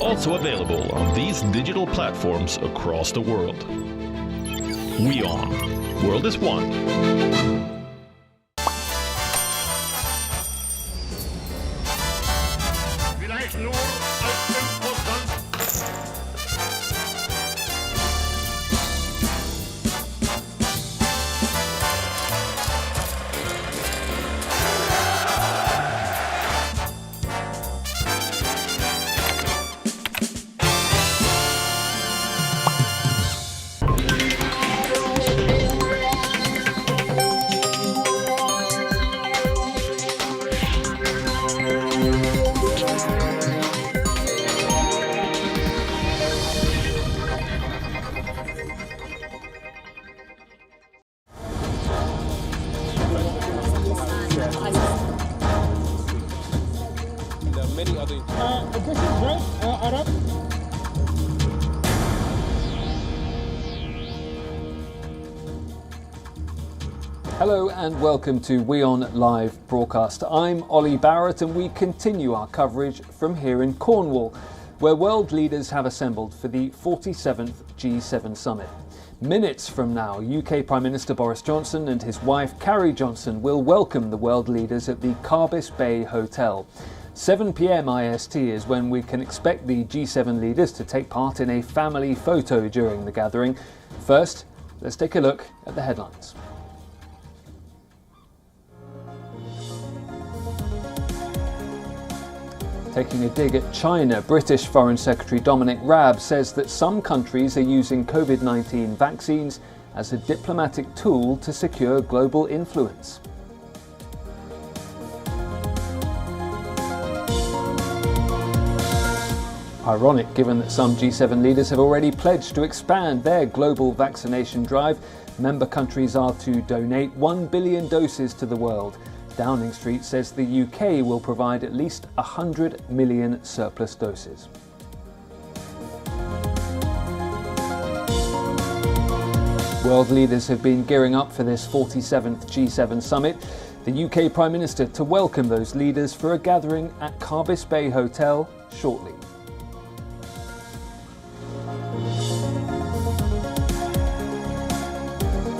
also available on these digital platforms across the world. WION. World is one. Hello and welcome to WION Live Broadcast. I'm Olly Barratt and we continue our coverage from here in Cornwall, where world leaders have assembled for the 47th G7 summit. Minutes from now, UK Prime Minister Boris Johnson and his wife Carrie Johnson will welcome the world leaders at the Carbis Bay Hotel. 7 p.m. IST is when we can expect the G7 leaders to take part in a family photo during the gathering. First, let's take a look at the headlines. Taking a dig at China, British Foreign Secretary Dominic Raab says that some countries are using COVID-19 vaccines as a diplomatic tool to secure global influence. Ironic, given that some G7 leaders have already pledged to expand their global vaccination drive. Member countries are to donate 1 billion doses to the world. Downing Street says the UK will provide at least 100 million surplus doses. World leaders have been gearing up for this 47th G7 summit. The UK Prime Minister to welcome those leaders for a gathering at Carbis Bay Hotel shortly.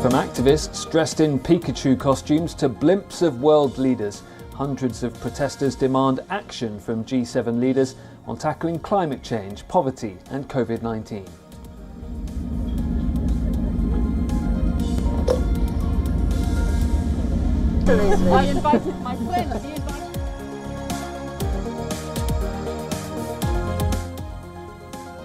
From activists dressed in Pikachu costumes to blimps of world leaders, hundreds of protesters demand action from G7 leaders on tackling climate change, poverty and COVID-19. I invited my friends.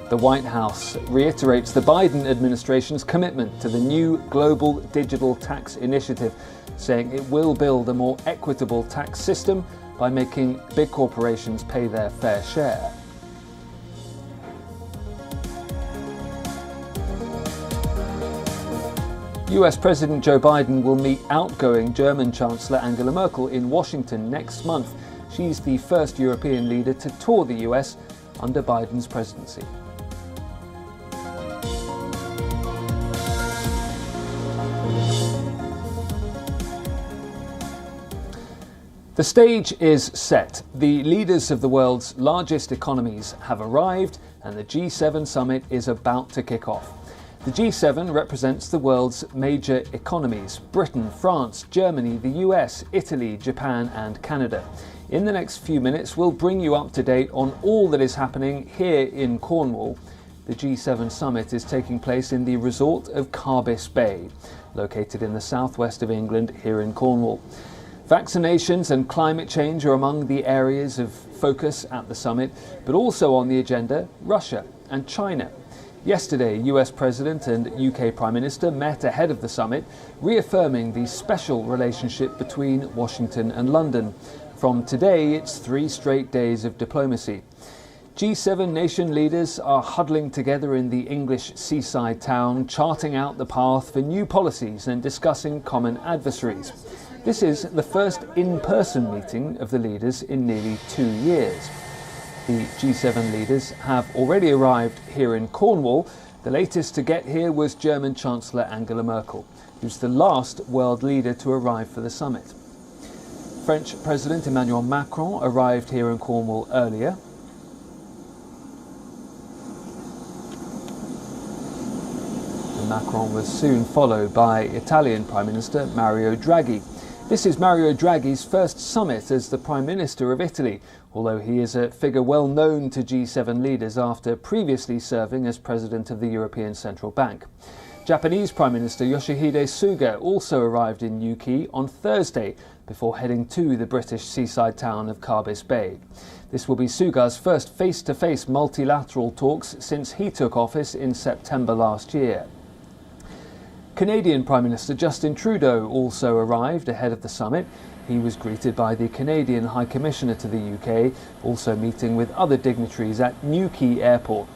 The White House reiterates the Biden administration's commitment to the new global digital tax initiative, saying it will build a more equitable tax system by making big corporations pay their fair share. US President Joe Biden will meet outgoing German Chancellor Angela Merkel in Washington next month. She's the first European leader to tour the US under Biden's presidency. The stage is set. The leaders of the world's largest economies have arrived and the G7 summit is about to kick off. The G7 represents the world's major economies: Britain, France, Germany, the US, Italy, Japan and Canada. In the next few minutes, we'll bring you up to date on all that is happening here in Cornwall. The G7 summit is taking place in the resort of Carbis Bay, located in the southwest of England here in Cornwall. Vaccinations and climate change are among the areas of focus at the summit, but also on the agenda, Russia and China. Yesterday, US President and UK Prime Minister met ahead of the summit, reaffirming the special relationship between Washington and London. From today, it's 3 straight days of diplomacy. G7 nation leaders are huddling together in the English seaside town, charting out the path for new policies and discussing common adversaries. This is the first in-person meeting of the leaders in nearly 2 years. The G7 leaders have already arrived here in Cornwall. The latest to get here was German Chancellor Angela Merkel, who's the last world leader to arrive for the summit. French President Emmanuel Macron arrived here in Cornwall earlier. and Macron was soon followed by Italian Prime Minister Mario Draghi. This is Mario Draghi's first summit as the Prime Minister of Italy, although he is a figure well known to G7 leaders after previously serving as President of the European Central Bank. Japanese Prime Minister Yoshihide Suga also arrived in Newquay on Thursday before heading to the British seaside town of Carbis Bay. This will be Suga's first face-to-face multilateral talks since he took office in September last year. Canadian Prime Minister Justin Trudeau also arrived ahead of the summit. He was greeted by the Canadian High Commissioner to the UK, also meeting with other dignitaries at Newquay Airport.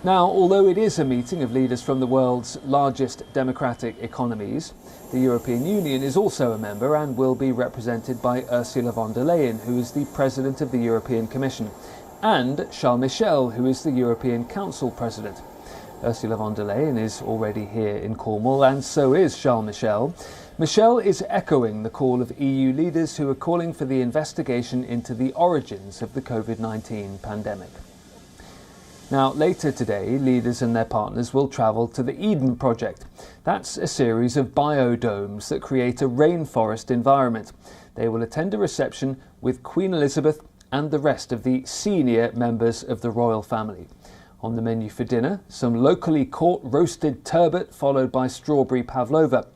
Now, although it is a meeting of leaders from the world's largest democratic economies, the European Union is also a member and will be represented by Ursula von der Leyen, who is the President of the European Commission, and Charles Michel, who is the European Council President. Ursula von der Leyen is already here in Cornwall, and so is Charles Michel. Michel is echoing the call of EU leaders who are calling for the investigation into the origins of the COVID-19 pandemic. Now, later today, leaders and their partners will travel to the Eden Project. That's a series of biodomes that create a rainforest environment. They will attend a reception with Queen Elizabeth and the rest of the senior members of the royal family. On the menu for dinner, some locally caught roasted turbot followed by strawberry pavlova.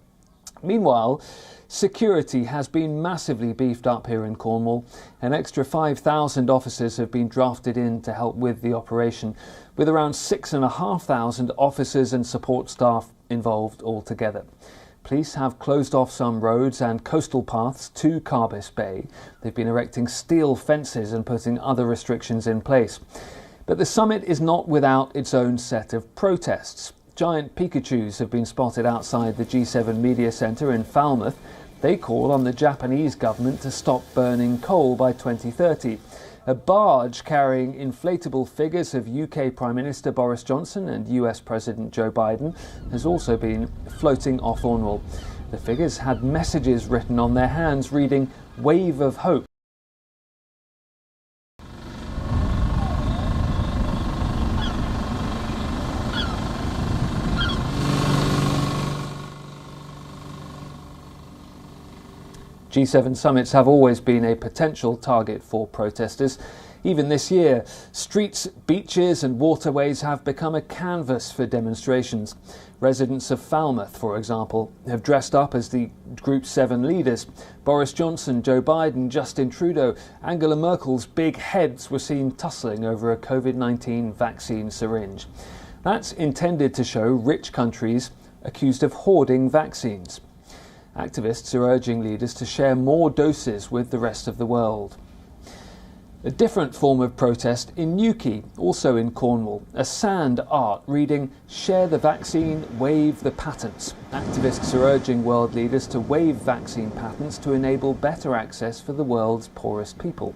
Meanwhile, security has been massively beefed up here in Cornwall. An extra 5,000 officers have been drafted in to help with the operation, with around 6,500 officers and support staff involved altogether. Police have closed off some roads and coastal paths to Carbis Bay. They've been erecting steel fences and putting other restrictions in place. But the summit is not without its own set of protests. Giant Pikachus have been spotted outside the G7 Media Centre in Falmouth. They call on the Japanese government to stop burning coal by 2030. A barge carrying inflatable figures of UK Prime Minister Boris Johnson and US President Joe Biden has also been floating off Cornwall. The figures had messages written on their hands reading "Wave of Hope." G7 summits have always been a potential target for protesters. Even this year, streets, beaches and waterways have become a canvas for demonstrations. Residents of Falmouth, for example, have dressed up as the Group 7 leaders. Boris Johnson, Joe Biden, Justin Trudeau, Angela Merkel's big heads were seen tussling over a COVID-19 vaccine syringe. That's intended to show rich countries accused of hoarding vaccines. Activists are urging leaders to share more doses with the rest of the world. A different form of protest in Newquay, also in Cornwall, a sand art reading "Share the vaccine, waive the patents." Activists are urging world leaders to waive vaccine patents to enable better access for the world's poorest people.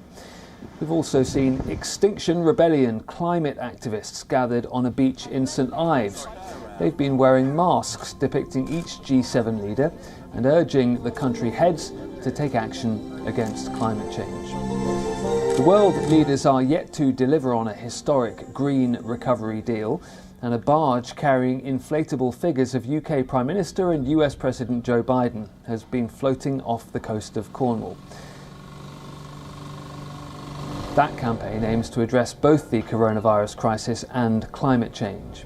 We've also seen Extinction Rebellion climate activists gathered on a beach in St Ives. They've been wearing masks depicting each G7 leader and urging the country heads to take action against climate change. The world leaders are yet to deliver on a historic green recovery deal, and a barge carrying inflatable figures of UK Prime Minister and US President Joe Biden has been floating off the coast of Cornwall. That campaign aims to address both the coronavirus crisis and climate change.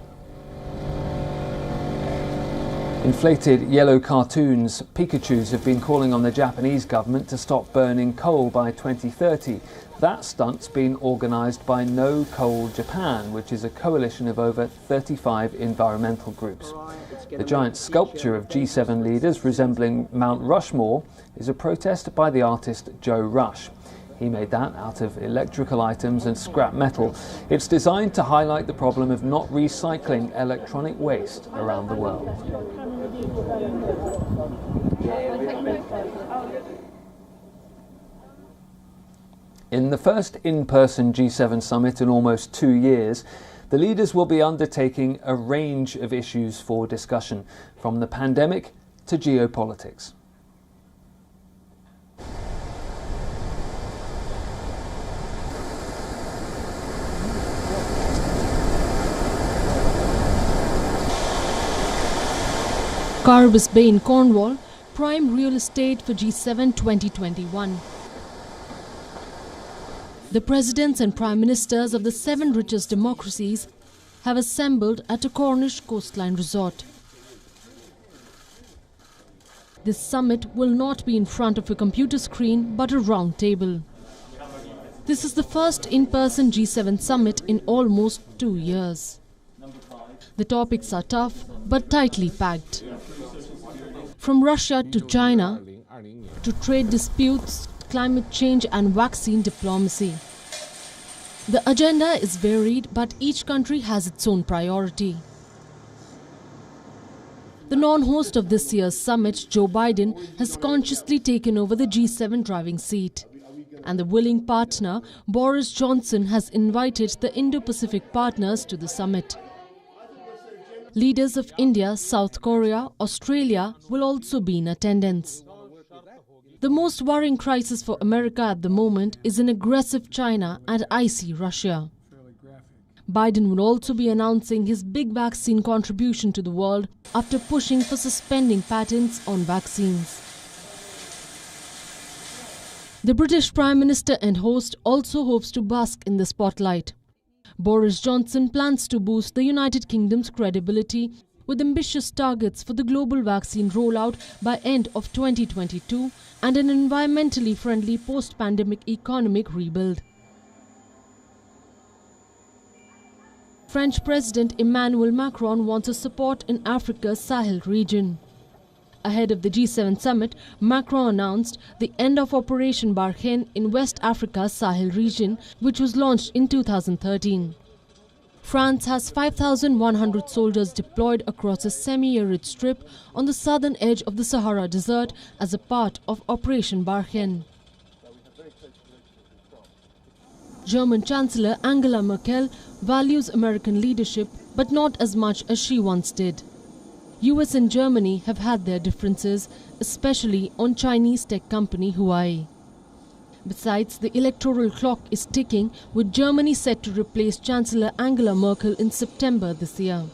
Inflated yellow cartoons, Pikachus have been calling on the Japanese government to stop burning coal by 2030. That stunt's been organised by No Coal Japan, which is a coalition of over 35 environmental groups. The giant sculpture of G7 leaders resembling Mount Rushmore is a protest by the artist Joe Rush. He made that out of electrical items and scrap metal. It's designed to highlight the problem of not recycling electronic waste around the world. In the first in-person G7 summit in almost 2 years, the leaders will be undertaking a range of issues for discussion, from the pandemic to geopolitics. Carbis Bay in Cornwall, prime real estate for G7 2021. The presidents and prime ministers of the 7 richest democracies have assembled at a Cornish coastline resort. This summit will not be in front of a computer screen but a round table. This is the first in-person G7 summit in almost 2 years. The topics are tough but tightly packed. From Russia to China, to trade disputes, climate change and vaccine diplomacy. The agenda is varied, but each country has its own priority. The non-host of this year's summit, Joe Biden, has consciously taken over the G7 driving seat. And the willing partner, Boris Johnson, has invited the Indo-Pacific partners to the summit. Leaders of India, South Korea, Australia will also be in attendance. The most worrying crisis for America at the moment is an aggressive China and icy Russia. Biden will also be announcing his big vaccine contribution to the world after pushing for suspending patents on vaccines. The British Prime Minister and host also hopes to bask in the spotlight. Boris Johnson plans to boost the United Kingdom's credibility with ambitious targets for the global vaccine rollout by end of 2022 and an environmentally friendly post-pandemic economic rebuild. French President Emmanuel Macron wants a support in Africa's Sahel region. Ahead of the G7 summit, Macron announced the end of Operation Barkhane in West Africa's Sahel region, which was launched in 2013. France has 5,100 soldiers deployed across a semi-arid strip on the southern edge of the Sahara Desert as a part of Operation Barkhane. German Chancellor Angela Merkel values American leadership, but not as much as she once did. US and Germany have had their differences, especially on Chinese tech company Huawei. Besides, the electoral clock is ticking, with Germany set to replace Chancellor Angela Merkel in September this year.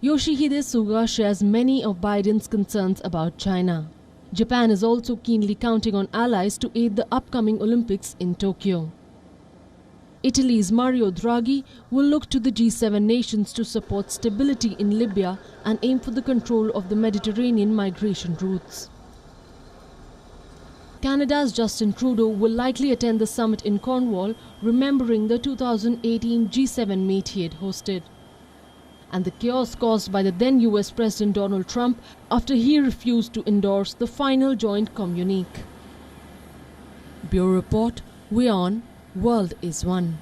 Yoshihide Suga shares many of Biden's concerns about China. Japan is also keenly counting on allies to aid the upcoming Olympics in Tokyo. Italy's Mario Draghi will look to the G7 nations to support stability in Libya and aim for the control of the Mediterranean migration routes. Canada's Justin Trudeau will likely attend the summit in Cornwall, remembering the 2018 G7 meet he had hosted, and the chaos caused by the then US President Donald Trump after he refused to endorse the final joint communique. Bureau Report, WION, World is One.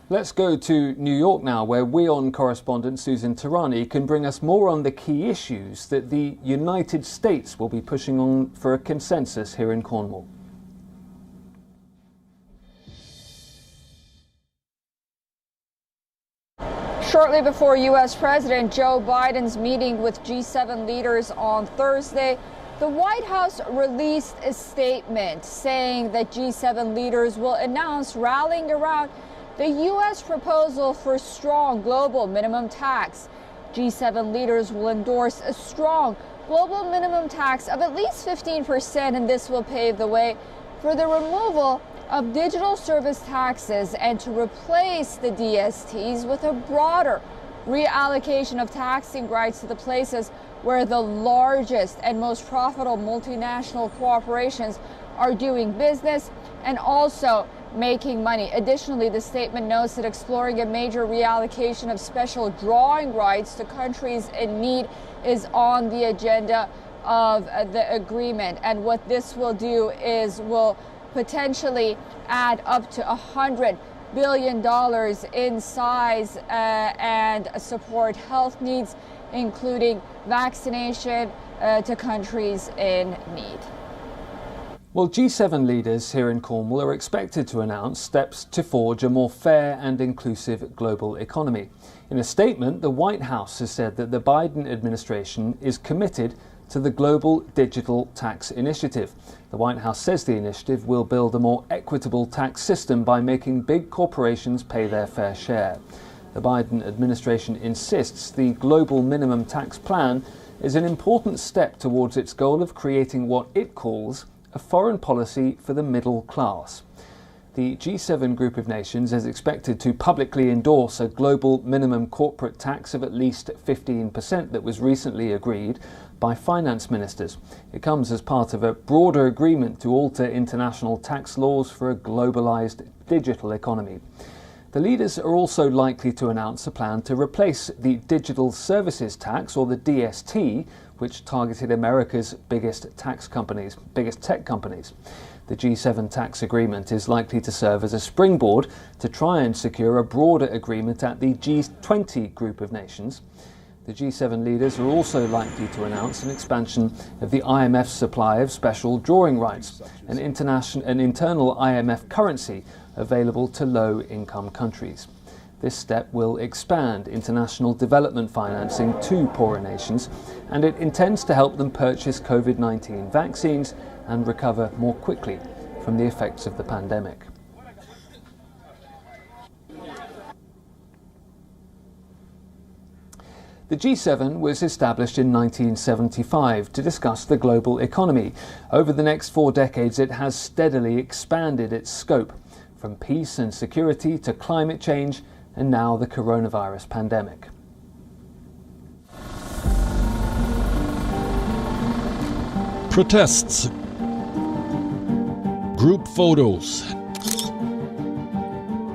Let's go to New York now, where WION correspondent Susan Tarani can bring us more on the key issues that the United States will be pushing on for a consensus here in Cornwall. Shortly before U.S. President Joe Biden's meeting with G7 leaders on Thursday, the White House released a statement saying that G7 leaders will announce rallying around the U.S. proposal for strong global minimum tax. G7 leaders will endorse a strong global minimum tax of at least 15%, and this will pave the way for the removal of digital service taxes and to replace the DSTs with a broader reallocation of taxing rights to the places where the largest and most profitable multinational corporations are doing business and also making money. Additionally, the statement notes that exploring a major reallocation of special drawing rights to countries in need is on the agenda of the agreement. And what this will do is will potentially add up to $100 billion in size and support health needs, including vaccination to countries in need. Well, G7 leaders here in Cornwall are expected to announce steps to forge a more fair and inclusive global economy. In a statement, the White House has said that the Biden administration is committed to the Global Digital Tax Initiative. The White House says the initiative will build a more equitable tax system by making big corporations pay their fair share. The Biden administration insists the global minimum tax plan is an important step towards its goal of creating what it calls a foreign policy for the middle class. The G7 group of nations is expected to publicly endorse a global minimum corporate tax of at least 15% that was recently agreed by finance ministers. It comes as part of a broader agreement to alter international tax laws for a globalised digital economy. The leaders are also likely to announce a plan to replace the Digital Services Tax, or the DST, which targeted America's biggest tech companies. The G7 tax agreement is likely to serve as a springboard to try and secure a broader agreement at the G20 group of nations. The G7 leaders are also likely to announce an expansion of the IMF's supply of special drawing rights, an internal IMF currency available to low-income countries. This step will expand international development financing to poorer nations, and it intends to help them purchase COVID-19 vaccines and recover more quickly from the effects of the pandemic. The G7 was established in 1975 to discuss the global economy. Over the next 4 decades, it has steadily expanded its scope, from peace and security to climate change and now the coronavirus pandemic. Protests, group photos,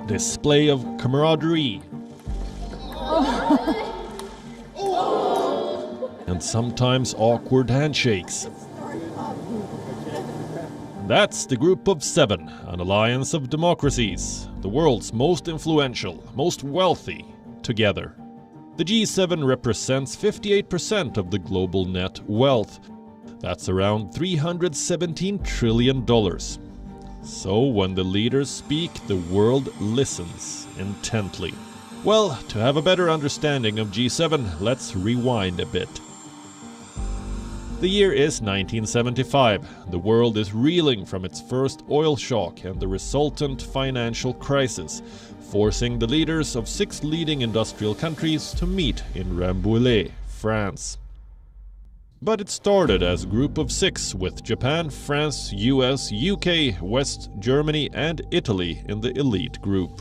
display of camaraderie, and sometimes awkward handshakes. That's the Group of Seven, an alliance of democracies, the world's most influential, most wealthy, together. The G7 represents 58% of the global net wealth. That's around $317 trillion. So when the leaders speak, the world listens intently. Well, to have a better understanding of G7, let's rewind a bit. The year is 1975. The world is reeling from its first oil shock and the resultant financial crisis, forcing the leaders of 6 leading industrial countries to meet in Rambouillet, France. But it started as a group of 6 with Japan, France, US, UK, West Germany and Italy in the elite group.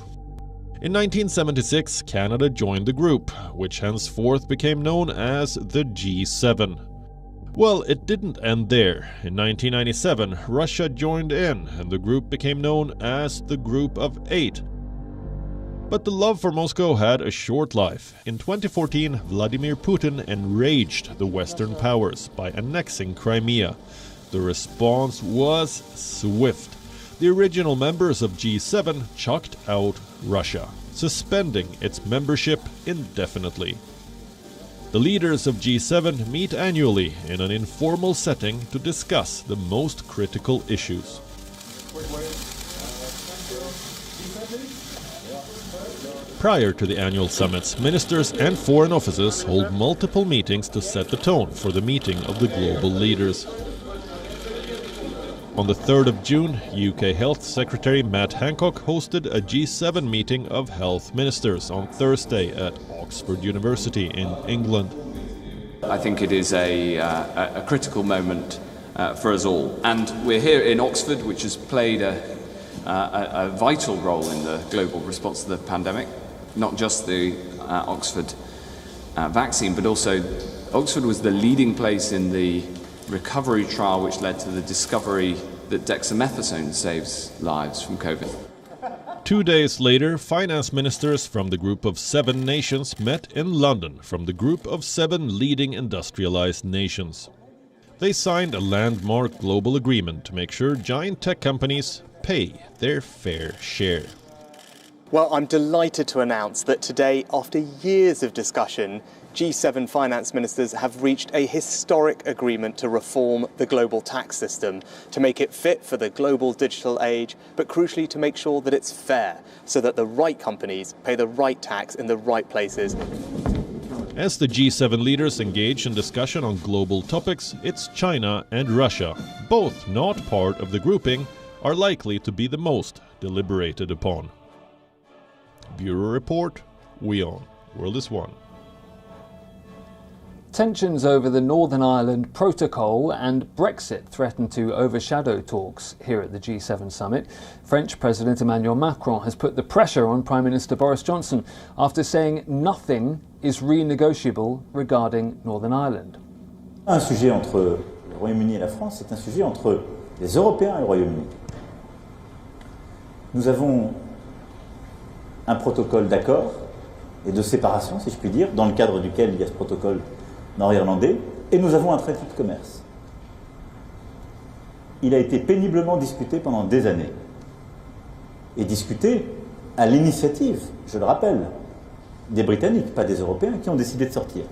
In 1976, Canada joined the group, which henceforth became known as the G7. Well, it didn't end there. In 1997, Russia joined in, and the group became known as the Group of 8. But the love for Moscow had a short life. In 2014, Vladimir Putin enraged the Western powers by annexing Crimea. The response was swift. The original members of G7 chucked out Russia, suspending its membership indefinitely. The leaders of G7 meet annually in an informal setting to discuss the most critical issues. Prior to the annual summits, ministers and foreign officers hold multiple meetings to set the tone for the meeting of the global leaders. On the 3rd of June, UK Health Secretary Matt Hancock hosted a G7 meeting of health ministers on Thursday at Oxford University in England. I think it is a critical moment for us all. And we're here in Oxford, which has played a vital role in the global response to the pandemic. Not just the Oxford vaccine, but also Oxford was the leading place in the recovery trial which led to the discovery that dexamethasone saves lives from COVID. 2 days later, finance ministers from the Group of 7 nations met in London from the Group of 7 leading industrialized nations. They signed a landmark global agreement to make sure giant tech companies pay their fair share. Well, I'm delighted to announce that today, after years of discussion, G7 finance ministers have reached a historic agreement to reform the global tax system, to make it fit for the global digital age, but crucially to make sure that it's fair, so that the right companies pay the right tax in the right places. As the G7 leaders engage in discussion on global topics, it's China and Russia, both not part of the grouping, are likely to be the most deliberated upon. Bureau Report, WION. World is one. Tensions over the Northern Ireland Protocol and Brexit threaten to overshadow talks here at the G7 summit. French President Emmanuel Macron has put the pressure on Prime Minister Boris Johnson after saying nothing is renegotiable regarding Northern Ireland. Un sujet entre le Royaume-Uni et la France, c'est un sujet entre les Européens et le Royaume-Uni. Nous avons un protocole d'accord et de séparation, si je puis dire, dans le cadre duquel il y a ce protocole nord-irlandais, et nous avons un traité de commerce. Il a été péniblement discuté pendant des années. Et discuté à l'initiative, je le rappelle, des Britanniques, pas des Européens, qui ont décidé de sortir.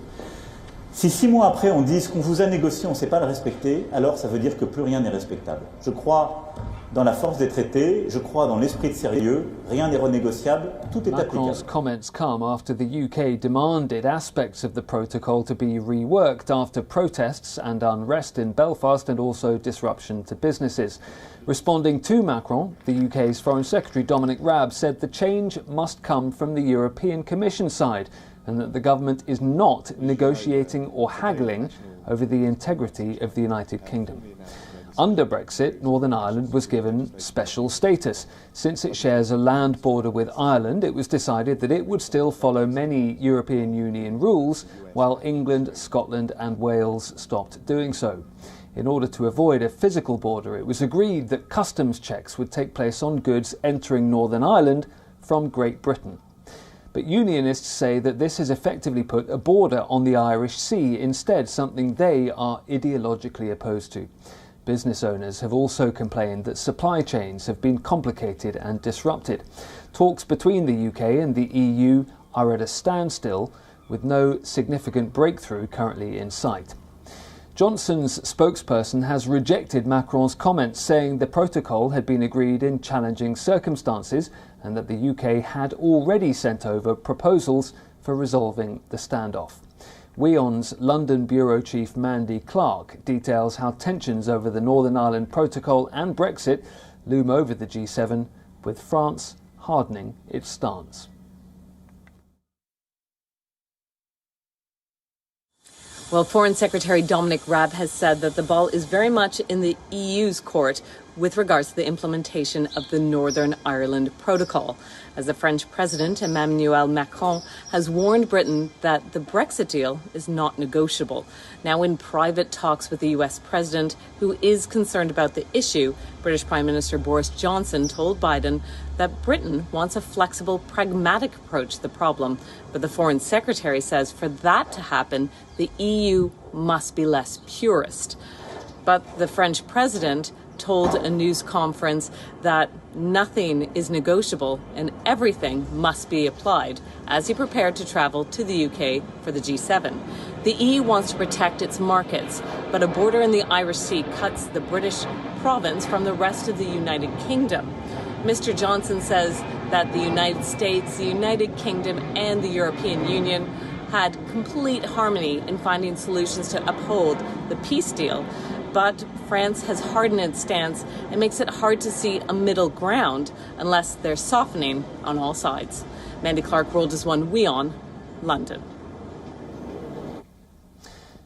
Si 6 mois après on dit ce qu'on vous a négocié, on ne sait pas le respecter, alors ça veut dire que plus rien n'est respectable. Je crois dans la force des traités, je crois dans l'esprit de sérieux, rien n'est renégociable, tout est Macron's applicable. comments come after the UK demanded aspects of the protocol to be reworked after protests and unrest in Belfast and also disruption to businesses. Responding to Macron, the UK's Foreign Secretary Dominic Raab said the change must come from the European Commission side and that the government is not negotiating or haggling over the integrity of the United Kingdom. Under Brexit, Northern Ireland was given special status. Since it shares a land border with Ireland, it was decided that it would still follow many European Union rules, while England, Scotland and Wales stopped doing so. In order to avoid a physical border, it was agreed that customs checks would take place on goods entering Northern Ireland from Great Britain. But unionists say that this has effectively put a border on the Irish Sea instead, something they are ideologically opposed to. Business owners have also complained that supply chains have been complicated and disrupted. Talks between the UK and the EU are at a standstill, with no significant breakthrough currently in sight. Johnson's spokesperson has rejected Macron's comments, saying the protocol had been agreed in challenging circumstances and that the UK had already sent over proposals for resolving the standoff. WION's London Bureau Chief Mandy Clark details how tensions over the Northern Ireland Protocol and Brexit loom over the G7, with France hardening its stance. Well, Foreign Secretary Dominic Raab has said that the ball is very much in the EU's court with regards to the implementation of the Northern Ireland Protocol, as the French President Emmanuel Macron has warned Britain that the Brexit deal is not negotiable. Now, in private talks with the US President, who is concerned about the issue, British Prime Minister Boris Johnson told Biden that Britain wants a flexible, pragmatic approach to the problem. But the Foreign Secretary says for that to happen, the EU must be less purist. But the French President told a news conference that nothing is negotiable and everything must be applied as he prepared to travel to the UK for the G7. The EU wants to protect its markets, but a border in the Irish Sea cuts the British province from the rest of the United Kingdom. Mr. Johnson says that the United States, the United Kingdom and the European Union had complete harmony in finding solutions to uphold the peace deal. But France has hardened its stance and makes it hard to see a middle ground unless they're softening on all sides. Mandy Clark, World is One, WION, London.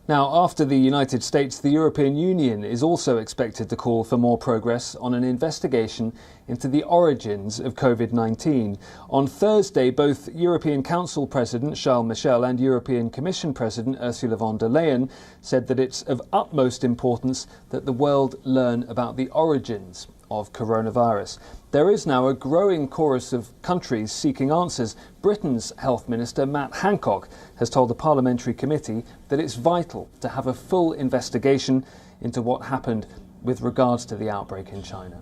Now, after the United States, the European Union is also expected to call for more progress on an investigation into the origins of COVID-19. On Thursday, both European Council President Charles Michel and European Commission President Ursula von der Leyen said that it's of utmost importance that the world learn about the origins of coronavirus. There is now a growing chorus of countries seeking answers. Britain's Health Minister Matt Hancock has told the Parliamentary Committee that it's vital to have a full investigation into what happened with regards to the outbreak in China.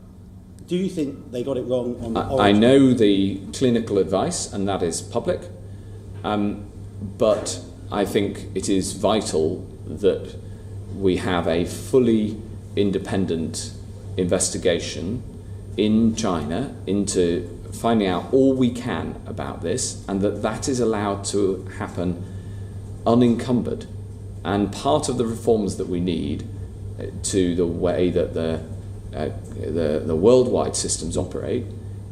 Do you think they got it wrong on the origin? I know the clinical advice, and that is public, but I think it is vital that we have a fully independent investigation in China into finding out all we can about this, and that is allowed to happen unencumbered. And part of the reforms that we need to the way that the worldwide systems operate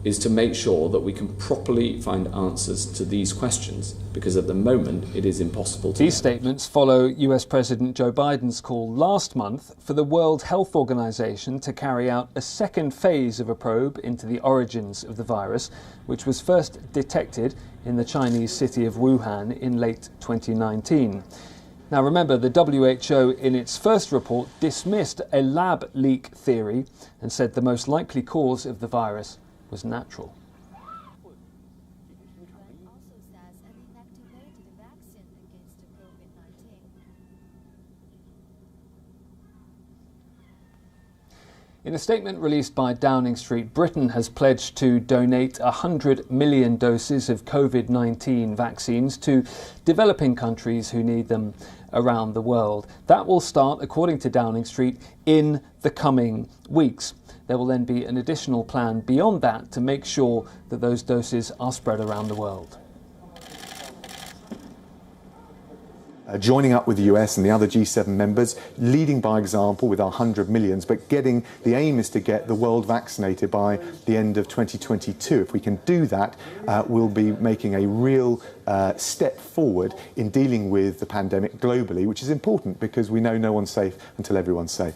is to make sure that we can properly find answers to these questions, because at the moment it is impossible to. These statements follow US President Joe Biden's call last month for the World Health Organization to carry out a second phase of a probe into the origins of the virus, which was first detected in the Chinese city of Wuhan in late 2019. Now remember, the WHO in its first report dismissed a lab leak theory and said the most likely cause of the virus was natural. In a statement released by Downing Street, Britain has pledged to donate 100 million doses of COVID-19 vaccines to developing countries who need them around the world. That will start, according to Downing Street, in the coming weeks. There will then be an additional plan beyond that to make sure that those doses are spread around the world. Joining up with the US and the other G7 members, leading by example with our 100 millions, but the aim is to get the world vaccinated by the end of 2022. If we can do that, we'll be making a real step forward in dealing with the pandemic globally, which is important because we know no one's safe until everyone's safe.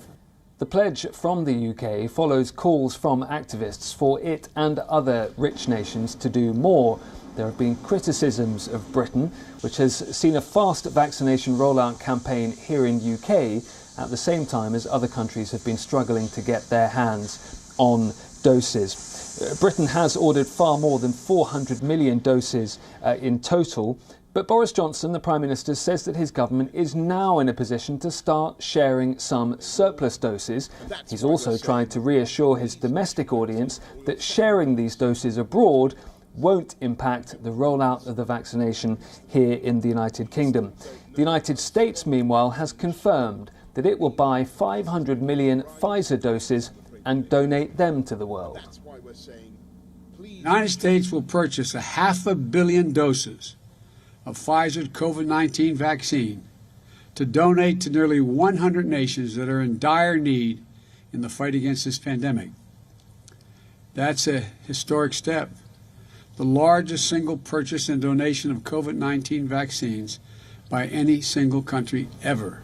The pledge from the UK follows calls from activists for it and other rich nations to do more. There have been criticisms of Britain, which has seen a fast vaccination rollout campaign here in UK at the same time as other countries have been struggling to get their hands on doses. Britain has ordered far more than 400 million doses in total, but Boris Johnson, the Prime Minister, says that his government is now in a position to start sharing some surplus doses. He's also tried to reassure his domestic audience that sharing these doses abroad won't impact the rollout of the vaccination here in the United Kingdom. The United States, meanwhile, has confirmed that it will buy 500 million Pfizer doses and donate them to the world. The United States will purchase 500 million doses of Pfizer's COVID-19 vaccine to donate to nearly 100 nations that are in dire need in the fight against this pandemic. That's a historic step. The largest single purchase and donation of COVID-19 vaccines by any single country ever.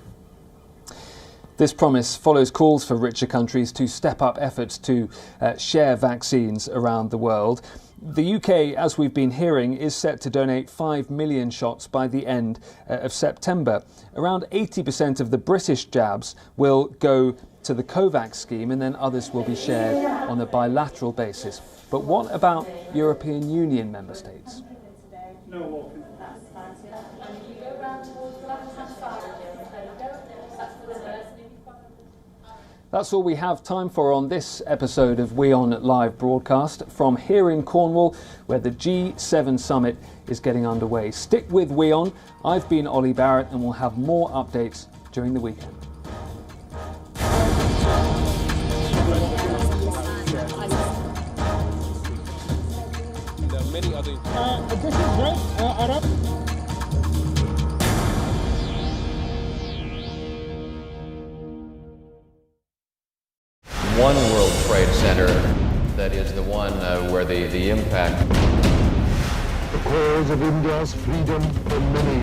This promise follows calls for richer countries to step up efforts to share vaccines around the world. The UK, as we've been hearing, is set to donate 5 million shots by the end of September. Around 80% of the British jabs will go to the COVAX scheme, and then others will be shared on a bilateral basis. But what about European Union member states? That's all we have time for on this episode of WION Live Broadcast from here in Cornwall, where the G7 summit is getting underway. Stick with WION. I've been Olly Barratt, and we'll have more updates during the weekend. Many other this is right, One World Trade Center, that is the one where the impact. The cause of India's freedom for many